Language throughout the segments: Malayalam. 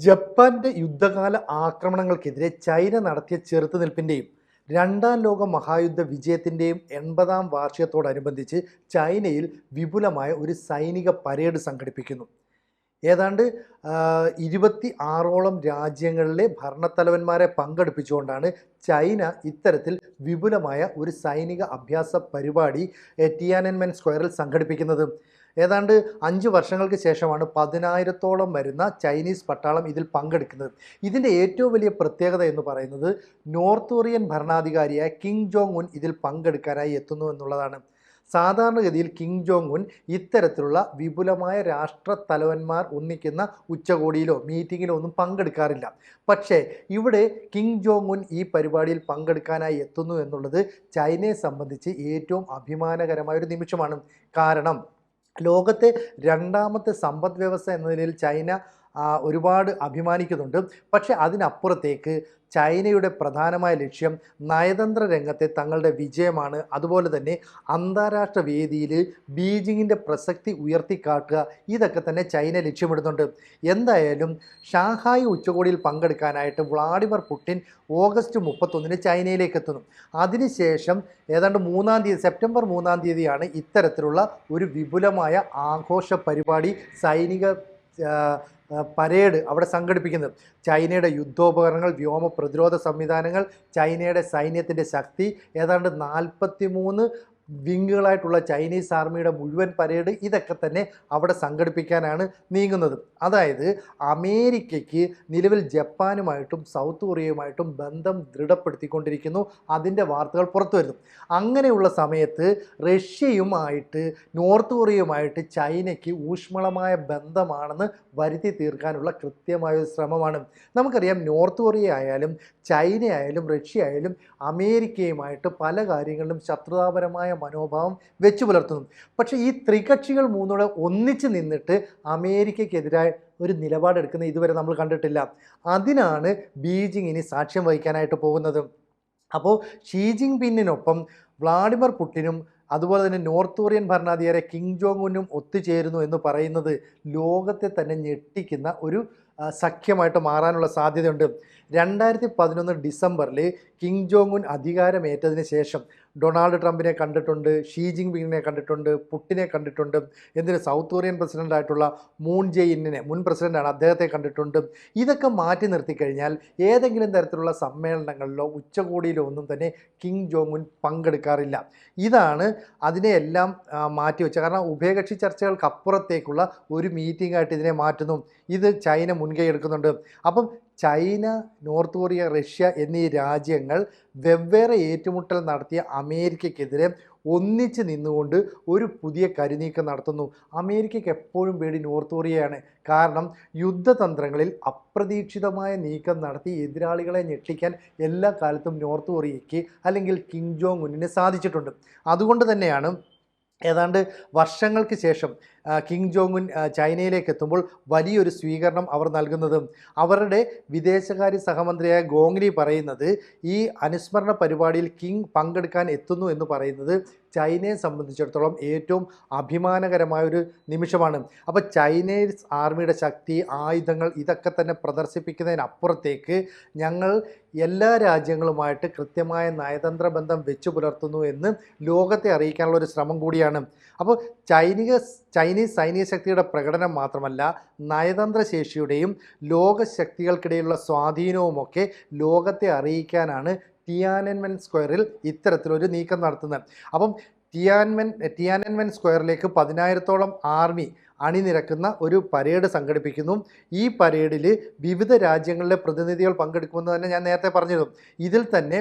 ജപ്പാന്റെ യുദ്ധകാല ആക്രമണങ്ങൾക്കെതിരെ ചൈന നടത്തിയ ചെറുത്തുനിൽപ്പിന്റെയും രണ്ടാം ലോക മഹായുദ്ധ വിജയത്തിന്റെയും 80-ാം വാർഷികത്തോടനുബന്ധിച്ച് ചൈനയിൽ വിപുലമായ ഒരു സൈനിക പരേഡ് സംഘടിപ്പിക്കുന്നു. ഏതാണ്ട് 26ഓളം രാജ്യങ്ങളിലെ ഭരണത്തലവന്മാരെ പങ്കെടുപ്പിച്ചുകൊണ്ടാണ് ചൈന ഇത്തരത്തിൽ വിപുലമായ ഒരു സൈനിക അഭ്യാസ പരിപാടി ടിയാനൻമെൻ സ്ക്വയറിൽ സംഘടിപ്പിക്കുന്നത്. ഏതാണ്ട് 5 വർഷങ്ങൾക്ക് ശേഷമാണ് 10,000-ഓളം വരുന്ന ചൈനീസ് പട്ടാളം ഇതിൽ പങ്കെടുക്കുന്നത്. ഇതിൻ്റെ ഏറ്റവും വലിയ പ്രത്യേകത എന്ന് പറയുന്നത് നോർത്ത് കൊറിയൻ ഭരണാധികാരിയായ കിം ജോങ് ഉൻ ഇതിൽ പങ്കെടുക്കാനായി എത്തുന്നു എന്നുള്ളതാണ്. സാധാരണഗതിയിൽ കിം ജോങ് ഉൻ ഇത്തരത്തിലുള്ള വിപുലമായ രാഷ്ട്രത്തലവന്മാർ ഒന്നിക്കുന്ന ഉച്ചകോടിയിലോ മീറ്റിങ്ങിലോ ഒന്നും പങ്കെടുക്കാറില്ല. പക്ഷേ ഇവിടെ കിം ജോങ് ഉൻ ഈ പരിപാടിയിൽ പങ്കെടുക്കാനായി എത്തുന്നു എന്നുള്ളത് ചൈനയെ സംബന്ധിച്ച് ഏറ്റവും അഭിമാനകരമായ ഒരു നിമിഷമാണ്. കാരണം ലോകത്തെ രണ്ടാമത്തെ സമ്പദ് വ്യവസ്ഥ എന്ന നിലയിൽ ചൈന ഒരുപാട് അഭിമാനിക്കുന്നുണ്ട്. പക്ഷേ അതിനപ്പുറത്തേക്ക് ചൈനയുടെ പ്രധാനമായ ലക്ഷ്യം നയതന്ത്ര രംഗത്തെ തങ്ങളുടെ വിജയമാണ്. അതുപോലെ തന്നെ അന്താരാഷ്ട്ര വേദിയിൽ ബീജിങ്ങിൻ്റെ പ്രസക്തി ഉയർത്തിക്കാട്ടുക, ഇതൊക്കെ തന്നെ ചൈന ലക്ഷ്യമിടുന്നുണ്ട്. എന്തായാലും ഷാങ്ഹായ് ഉച്ചകോടിയിൽ പങ്കെടുക്കാനായിട്ട് വ്ളാഡിമിർ പുടിൻ ഓഗസ്റ്റ് 31 ചൈനയിലേക്ക് എത്തുന്നു. അതിനുശേഷം ഏതാണ്ട് സെപ്റ്റംബർ 3 ഇത്തരത്തിലുള്ള ഒരു വിപുലമായ ആഘോഷ പരിപാടി സൈനിക പരേഡ് അവിടെ സംഘടിപ്പിക്കുന്നത്. ചൈനയുടെ യുദ്ധോപകരണങ്ങൾ, വ്യോമ പ്രതിരോധ സംവിധാനങ്ങൾ, ചൈനയുടെ സൈന്യത്തിൻ്റെ ശക്തി, ഏതാണ്ട് 43 വിങ്ങുകളായിട്ടുള്ള ചൈനീസ് ആർമിയുടെ മുഴുവൻ പരേഡ്, ഇതൊക്കെ തന്നെ അവിടെ സംഘടിപ്പിക്കാനാണ് നീങ്ങുന്നത്. അതായത് അമേരിക്കയ്ക്ക് നിലവിൽ ജപ്പാനുമായിട്ടും സൗത്ത് കൊറിയയുമായിട്ടും ബന്ധം ദൃഢപ്പെടുത്തിക്കൊണ്ടിരിക്കുന്നു. അതിൻ്റെ വാർത്തകൾ പുറത്തു വരുന്നു. അങ്ങനെയുള്ള സമയത്ത് റഷ്യയുമായിട്ട് നോർത്ത് കൊറിയയുമായിട്ട് ചൈനയ്ക്ക് ഊഷ്മളമായ ബന്ധമാണെന്ന് വരുത്തി തീർക്കാനുള്ള കൃത്യമായ ഒരു ശ്രമമാണ്. നമുക്കറിയാം, നോർത്ത് കൊറിയ ആയാലും ചൈന ആയാലും റഷ്യ ആയാലും അമേരിക്കയുമായിട്ട് പല കാര്യങ്ങളിലും ശത്രുതാപരമായ മനോഭാവം വെച്ചു പുലർത്തുന്നു. പക്ഷേ ഈ ത്രികക്ഷികൾ മൂന്നൂടെ ഒന്നിച്ച് നിന്നിട്ട് അമേരിക്കയ്ക്കെതിരായ ഒരു നിലപാടെടുക്കുന്ന ഇതുവരെ നമ്മൾ കണ്ടിട്ടില്ല. അതിനാണ് ബീജിംഗ് ഇനി സാക്ഷ്യം വഹിക്കാനായിട്ട് പോകുന്നത്. അപ്പോൾ ഷീ ജിങ് പിങ്ങിനൊപ്പം വ്ളാഡിമിർ പുടിനും അതുപോലെ തന്നെ നോർത്ത് കൊറിയൻ ഭരണാധികാരി കിം ജോങ് ഉന്നും ഒത്തുചേരുന്നു എന്ന് പറയുന്നത് ലോകത്തെ തന്നെ ഞെട്ടിക്കുന്ന ഒരു സഖ്യമായിട്ട് മാറാനുള്ള സാധ്യതയുണ്ട്. 2011 ഡിസംബറിൽ കിം ജോങ് ഉൻ അധികാരമേറ്റതിന് ശേഷം ഡൊണാൾഡ് ട്രംപിനെ കണ്ടിട്ടുണ്ട്, ഷീ ജിങ് പിങ്ങിനെ കണ്ടിട്ടുണ്ട്, പുടിനെ കണ്ടിട്ടുണ്ട്. എന്തിന് സൗത്ത് കൊറിയൻ പ്രസിഡൻ്റായിട്ടുള്ള മൂൺ ജെ ഇന്നിനെ, മുൻ പ്രസിഡൻ്റാണ്, അദ്ദേഹത്തെ കണ്ടിട്ടുണ്ട്. ഇതൊക്കെ മാറ്റി നിർത്തിക്കഴിഞ്ഞാൽ ഏതെങ്കിലും തരത്തിലുള്ള സമ്മേളനങ്ങളിലോ ഉച്ചകോടിയിലോ ഒന്നും തന്നെ കിം ജോങ് ഉൻ പങ്കെടുക്കാറില്ല. ഇതാണ് അതിനെയെല്ലാം മാറ്റിവെച്ചത്. കാരണം ഉഭയകക്ഷി ചർച്ചകൾക്ക് അപ്പുറത്തേക്കുള്ള ഒരു മീറ്റിംഗ് ആയിട്ട് ഇതിനെ മാറ്റുന്നു. ഇത് ചൈന മുൻകൈ എടുക്കുന്നുണ്ട്. അപ്പം ചൈന, നോർത്ത് കൊറിയ, റഷ്യ എന്നീ രാജ്യങ്ങൾ വെവ്വേറെ ഏറ്റുമുട്ടൽ നടത്തിയ അമേരിക്കയ്ക്കെതിരെ ഒന്നിച്ച് നിന്നുകൊണ്ട് ഒരു പുതിയ കരുനീക്കം നടത്തുന്നു. അമേരിക്കയ്ക്ക് എപ്പോഴും പേടി നോർത്ത് കൊറിയയാണ്. കാരണം യുദ്ധതന്ത്രങ്ങളിൽ അപ്രതീക്ഷിതമായ നീക്കം നടത്തി എതിരാളികളെ ഞെട്ടിക്കാൻ എല്ലാ കാലത്തും നോർത്ത് കൊറിയയ്ക്ക് അല്ലെങ്കിൽ കിം ജോങ് ഉന്നിന് സാധിച്ചിട്ടുണ്ട്. അതുകൊണ്ട് തന്നെയാണ് ഏതാണ്ട് വർഷങ്ങൾക്ക് ശേഷം കിം ജോങ് ഉൻ ചൈനയിലേക്ക് എത്തുമ്പോൾ വലിയൊരു സ്വീകരണം അവർ നൽകുന്നത്. അവരുടെ വിദേശകാര്യ സഹമന്ത്രിയായ ഗോങ്ലി പറയുന്നത് ഈ അനുസ്മരണ പരിപാടിയിൽ കിം പങ്കെടുക്കാൻ എത്തുന്നു എന്ന് പറയുന്നത് ചൈനയെ സംബന്ധിച്ചിടത്തോളം ഏറ്റവും അഭിമാനകരമായ ഒരു നിമിഷമാണ്. അപ്പോൾ ചൈനീസ് ആർമിയുടെ ശക്തി, ആയുധങ്ങൾ, ഇതൊക്കെ തന്നെ പ്രദർശിപ്പിക്കുന്നതിനപ്പുറത്തേക്ക് ഞങ്ങൾ എല്ലാ രാജ്യങ്ങളുമായിട്ട് കൃത്യമായ നയതന്ത്ര ബന്ധം വെച്ചു പുലർത്തുന്നു എന്ന് ലോകത്തെ അറിയിക്കാനുള്ള ഒരു ശ്രമം കൂടിയാണ്. അപ്പോൾ ചൈനീസ് സൈനിക ശക്തിയുടെ പ്രകടനം മാത്രമല്ല, നയതന്ത്ര ശേഷിയുടെയും ലോകശക്തികൾക്കിടയിലുള്ള സ്വാധീനവുമൊക്കെ ലോകത്തെ അറിയിക്കാനാണ് ടിയാനൻമെൻ സ്ക്വയറിൽ ഇത്തരത്തിലൊരു നീക്കം നടത്തുന്നത്. അപ്പം ടിയാനൻമെൻ സ്ക്വയറിലേക്ക് 10,000-ഓളം ആർമി അണിനിരക്കുന്ന ഒരു പരേഡ് സംഘടിപ്പിക്കുന്നു. ഈ പരേഡിൽ വിവിധ രാജ്യങ്ങളിലെ പ്രതിനിധികൾ പങ്കെടുക്കുമെന്ന് തന്നെ ഞാൻ നേരത്തെ പറഞ്ഞിരുന്നു. ഇതിൽ തന്നെ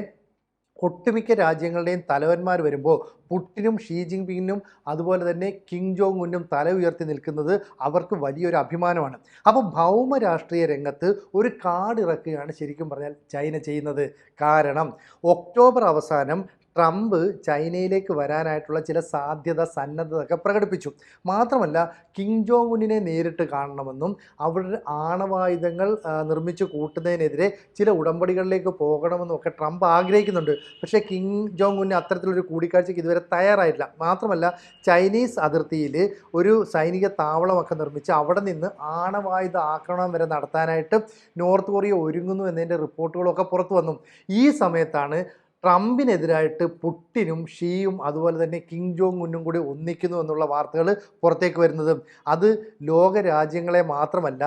ഒട്ടുമിക്ക രാജ്യങ്ങളുടെയും തലവന്മാർ വരുമ്പോൾ പുടിനും ഷീ ജിങ് പിങ്ങിനും അതുപോലെ തന്നെ കിം ജോങ് ഉന്നും തല ഉയർത്തി നിൽക്കുന്നത് അവർക്ക് വലിയൊരു അഭിമാനമാണ്. അപ്പോൾ ഭൗമ രാഷ്ട്രീയ രംഗത്ത് ഒരു കാർഡ് ഇറക്കുകയാണ് ശരിക്കും പറഞ്ഞാൽ ചൈന ചെയ്യുന്നത്. കാരണം ഒക്ടോബർ അവസാനം ട്രംപ് ചൈനയിലേക്ക് വരാനായിട്ടുള്ള ചില സന്നദ്ധതയൊക്കെ പ്രകടിപ്പിച്ചു. മാത്രമല്ല കിം ജോങ് ഉന്നിനെ നേരിട്ട് കാണണമെന്നും അവരുടെ ആണവായുധങ്ങൾ നിർമ്മിച്ച് കൂട്ടുന്നതിനെതിരെ ചില ഉടമ്പടികളിലേക്ക് പോകണമെന്നും ഒക്കെ ട്രംപ് ആഗ്രഹിക്കുന്നുണ്ട്. പക്ഷേ കിം ജോങ് ഉന്ന് അത്തരത്തിലൊരു കൂടിക്കാഴ്ചയ്ക്ക് ഇതുവരെ തയ്യാറായിട്ടില്ല. മാത്രമല്ല ചൈനീസ് അതിർത്തിയിൽ ഒരു സൈനിക താവളമൊക്കെ നിർമ്മിച്ച് അവിടെ നിന്ന് ആണവായുധ ആക്രമണം വരെ നടത്താനായിട്ട് നോർത്ത് കൊറിയ ഒരുങ്ങുന്നു എന്നതിൻ്റെ റിപ്പോർട്ടുകളൊക്കെ പുറത്തു വന്നു. ഈ സമയത്താണ് ട്രംപിനെതിരായിട്ട് പുടിനും ഷിയും അതുപോലെ തന്നെ കിം ജോങ് ഉന്നും കൂടി ഒന്നിക്കുന്നു എന്നുള്ള വാർത്തകൾ പുറത്തേക്ക് വരുന്നത്. അത് ലോക രാജ്യങ്ങളെ മാത്രമല്ല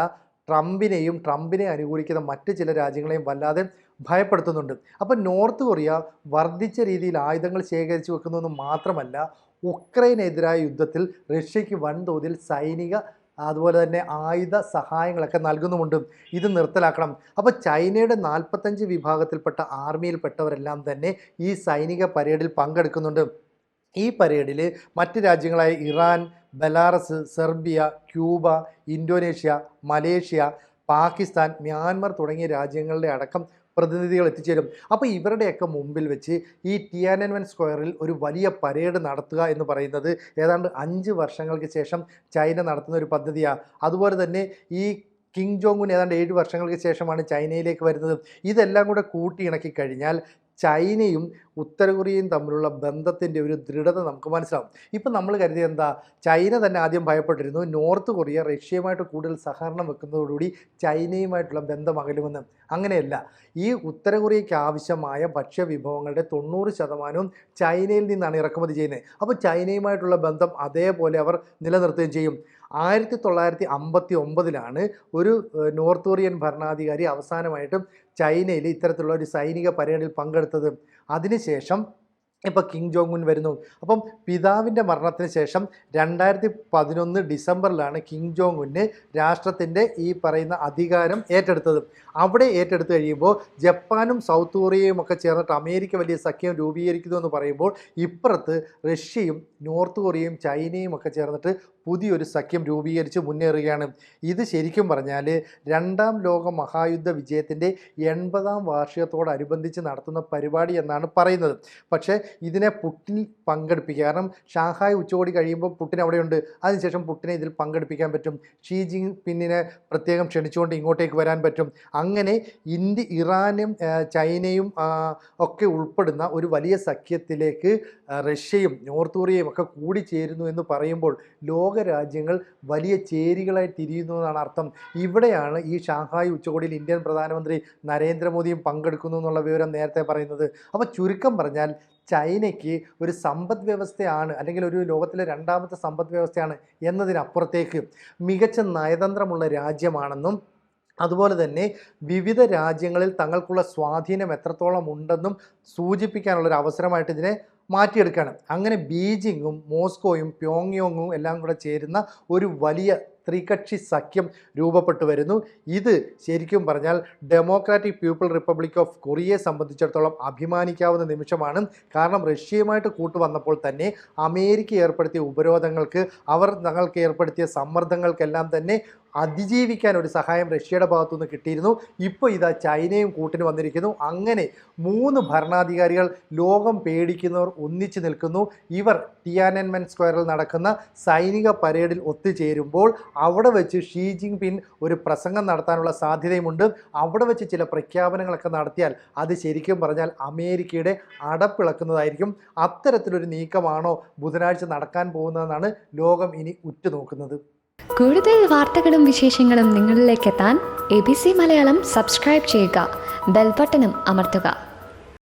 ട്രംപിനെ അനുകൂലിക്കുന്ന മറ്റ് ചില രാജ്യങ്ങളെയും വല്ലാതെ ഭയപ്പെടുത്തുന്നുണ്ട്. അപ്പം നോർത്ത് കൊറിയ വർദ്ധിച്ച രീതിയിൽ ആയുധങ്ങൾ ശേഖരിച്ചു വെക്കുന്നതെന്ന് മാത്രമല്ല ഉക്രൈനെതിരായ യുദ്ധത്തിൽ റഷ്യയ്ക്ക് വൻതോതിൽ സൈനിക അതുപോലെ തന്നെ ആയുധ സഹായങ്ങളൊക്കെ നൽകുന്നുമുണ്ട്. ഇത് നിർത്തലാക്കണം. അപ്പോൾ ചൈനയുടെ 45 വിഭാഗത്തിൽപ്പെട്ട ആർമിയിൽപ്പെട്ടവരെല്ലാം തന്നെ ഈ സൈനിക പരേഡിൽ പങ്കെടുക്കുന്നുണ്ട്. ഈ പരേഡിൽ മറ്റ് രാജ്യങ്ങളായ Iran, Belarus, Serbia, Cuba, Indonesia, Malaysia, Pakistan, Myanmar തുടങ്ങിയ രാജ്യങ്ങളുടെ അടക്കം പ്രതിനിധികൾ എത്തിച്ചേരും. അപ്പോൾ ഇവരുടെയൊക്കെ മുമ്പിൽ വെച്ച് ഈ ടിയാനൻമെൻ സ്ക്വയറിൽ ഒരു വലിയ പരേഡ് നടത്തുക എന്ന് പറയുന്നത് ഏതാണ്ട് 5 വർഷങ്ങൾക്ക് ശേഷം ചൈന നടത്തുന്ന ഒരു പദ്ധതിയാണ്. അതുപോലെ തന്നെ ഈ കിം ജോങ് ഉൻ ഏതാണ്ട് 7 വർഷങ്ങൾക്ക് ശേഷമാണ് ചൈനയിലേക്ക് വരുന്നത്. ഇതെല്ലാം കൂടെ കൂട്ടിയിണക്കി കഴിഞ്ഞാൽ ചൈനയും ഉത്തര കൊറിയയും തമ്മിലുള്ള ബന്ധത്തിൻ്റെ ഒരു ദൃഢത നമുക്ക് മനസ്സിലാവും. ഇപ്പം നമ്മൾ കരുതിയത് എന്താ, ചൈന തന്നെ ആദ്യം ഭയപ്പെട്ടിരുന്നു നോർത്ത് കൊറിയ റഷ്യയുമായിട്ട് കൂടുതൽ സഹകരണം വെക്കുന്നതോടുകൂടി ചൈനയുമായിട്ടുള്ള ബന്ധം അകലുമെന്ന്. അങ്ങനെയല്ല. ഈ ഉത്തര കൊറിയയ്ക്ക് ആവശ്യമായ ഭക്ഷ്യവിഭവങ്ങളുടെ 90% ചൈനയിൽ നിന്നാണ് ഇറക്കുമതി ചെയ്യുന്നത്. അപ്പോൾ ചൈനയുമായിട്ടുള്ള ബന്ധം അതേപോലെ അവർ നിലനിർത്തുകയും ചെയ്യും. 1959 ഒരു നോർത്ത് കൊറിയൻ ഭരണാധികാരി അവസാനമായിട്ടും ചൈനയിൽ ഇത്തരത്തിലുള്ള ഒരു സൈനിക പരേഡിൽ പങ്കെടുത്തത്. അതിനുശേഷം ഇപ്പോൾ കിം ജോങ് ഉൻ വരുന്നു. അപ്പം പിതാവിൻ്റെ മരണത്തിന് ശേഷം 2011 ഡിസംബറിലാണ് കിം ജോങ് ഉന്ന് രാഷ്ട്രത്തിൻ്റെ ഈ പറയുന്ന അധികാരം ഏറ്റെടുത്തത്. അവിടെ ഏറ്റെടുത്ത് കഴിയുമ്പോൾ ജപ്പാനും സൗത്ത് കൊറിയയും ഒക്കെ ചേർന്നിട്ട് അമേരിക്ക വലിയ സഖ്യം രൂപീകരിക്കുന്നു എന്ന് പറയുമ്പോൾ ഇപ്പുറത്ത് റഷ്യയും നോർത്ത് കൊറിയയും ചൈനയും ഒക്കെ ചേർന്നിട്ട് പുതിയൊരു സഖ്യം രൂപീകരിച്ച് മുന്നേറുകയാണ്. ഇത് ശരിക്കും പറഞ്ഞാൽ 2ാം ലോക മഹായുദ്ധ വിജയത്തിൻ്റെ 80ാം വാർഷികത്തോടനുബന്ധിച്ച് നടത്തുന്ന പരിപാടി എന്നാണ് പറയുന്നത്. പക്ഷേ ഇതിനെ പുടിൻ പങ്കെടുപ്പിക്കുക, കാരണം ഷാങ്ഹായ് ഉച്ചകോടി കഴിയുമ്പോൾ പുടിൻ അവിടെയുണ്ട്. അതിനുശേഷം പുടിനെ ഇതിൽ പങ്കെടുപ്പിക്കാൻ പറ്റും. ഷീ ജിങ് പിന്നിനെ പ്രത്യേകം ക്ഷണിച്ചുകൊണ്ട് ഇങ്ങോട്ടേക്ക് വരാൻ പറ്റും. അങ്ങനെ ഇറാനും ചൈനയും ഒക്കെ ഉൾപ്പെടുന്ന ഒരു വലിയ സഖ്യത്തിലേക്ക് റഷ്യയും നോർത്ത് കൊറിയയും ഒക്കെ കൂടിച്ചേരുന്നു എന്ന് പറയുമ്പോൾ ലോകരാജ്യങ്ങൾ വലിയ ചേരികളായി തിരിയുന്നു എന്നാണ് അർത്ഥം. ഇവിടെയാണ് ഈ ഷാങ്ഹായ് ഉച്ചകോടിയിൽ ഇന്ത്യൻ പ്രധാനമന്ത്രി നരേന്ദ്രമോദിയും പങ്കെടുക്കുന്നു എന്നുള്ള വിവരം നേരത്തെ പറയുന്നത്. അപ്പോൾ ചുരുക്കം പറഞ്ഞാൽ ചൈനയ്ക്ക് ഒരു സമ്പദ് വ്യവസ്ഥയാണ്, അല്ലെങ്കിൽ ഒരു ലോകത്തിലെ 2ാമത്തെ സമ്പദ് വ്യവസ്ഥയാണ് എന്നതിനപ്പുറത്തേക്ക് മികച്ച നയതന്ത്രമുള്ള രാജ്യമാണെന്നും അതുപോലെ തന്നെ വിവിധ രാജ്യങ്ങളിൽ തങ്ങൾക്കുള്ള സ്വാധീനം എത്രത്തോളം ഉണ്ടെന്നും സൂചിപ്പിക്കാനുള്ളൊരു അവസരമായിട്ട് ഇതിനെ മാറ്റിയെടുക്കുകയാണ്. അങ്ങനെ ബീജിങ്ങും മോസ്കോയും പ്യോങ്യോങ്ങും എല്ലാം കൂടെ ചേരുന്ന ഒരു വലിയ ത്രികക്ഷി സഖ്യം രൂപപ്പെട്ടു വരുന്നു. ഇത് ശരിക്കും പറഞ്ഞാൽ ഡെമോക്രാറ്റിക് പീപ്പിൾ റിപ്പബ്ലിക് ഓഫ് കൊറിയയെ സംബന്ധിച്ചിടത്തോളം അഭിമാനിക്കാവുന്ന നിമിഷമാണ്. കാരണം റഷ്യയുമായിട്ട് കൂട്ടുവന്നപ്പോൾ തന്നെ അമേരിക്ക ഏർപ്പെടുത്തിയ ഉപരോധങ്ങൾക്ക്, അവർ തങ്ങൾക്ക് ഏർപ്പെടുത്തിയ സമ്മർദ്ദങ്ങൾക്കെല്ലാം തന്നെ അതിജീവിക്കാൻ ഒരു സഹായം റഷ്യയുടെ ഭാഗത്തുനിന്ന് കിട്ടിയിരുന്നു. ഇപ്പോൾ ഇതാ ചൈനയും കൂട്ടിന് വന്നിരിക്കുന്നു. അങ്ങനെ 3 ഭരണാധികാരികൾ ലോകം പേടിക്കുന്നവർ ഒന്നിച്ചു നിൽക്കുന്നു. ഇവർ ടിയാനൻമെൻ സ്ക്വയറിൽ നടക്കുന്ന സൈനിക പരേഡിൽ ഒത്തുചേരുമ്പോൾ അവിടെ വെച്ച് ഷീ ജിങ് പിൻ ഒരു പ്രസംഗം നടത്താനുള്ള സാധ്യതയുമുണ്ട്. അവിടെ വെച്ച് ചില പ്രഖ്യാപനങ്ങളൊക്കെ നടത്തിയാൽ അത് ശരിക്കും പറഞ്ഞാൽ അമേരിക്കയുടെ അടപ്പിളക്കുന്നതായിരിക്കും. അത്തരത്തിലൊരു നീക്കമാണോ ബുധനാഴ്ച നടക്കാൻ പോകുന്നതെന്നാണ് ലോകം ഇനി ഉറ്റുനോക്കുന്നത്. കൂടുതൽ വാർത്തകളും വിശേഷങ്ങളും നിങ്ങളിലേക്ക് എത്താൻ ABC മലയാളം സബ്സ്ക്രൈബ് ചെയ്യുക, ബെൽ ബട്ടണും അമർത്തുക.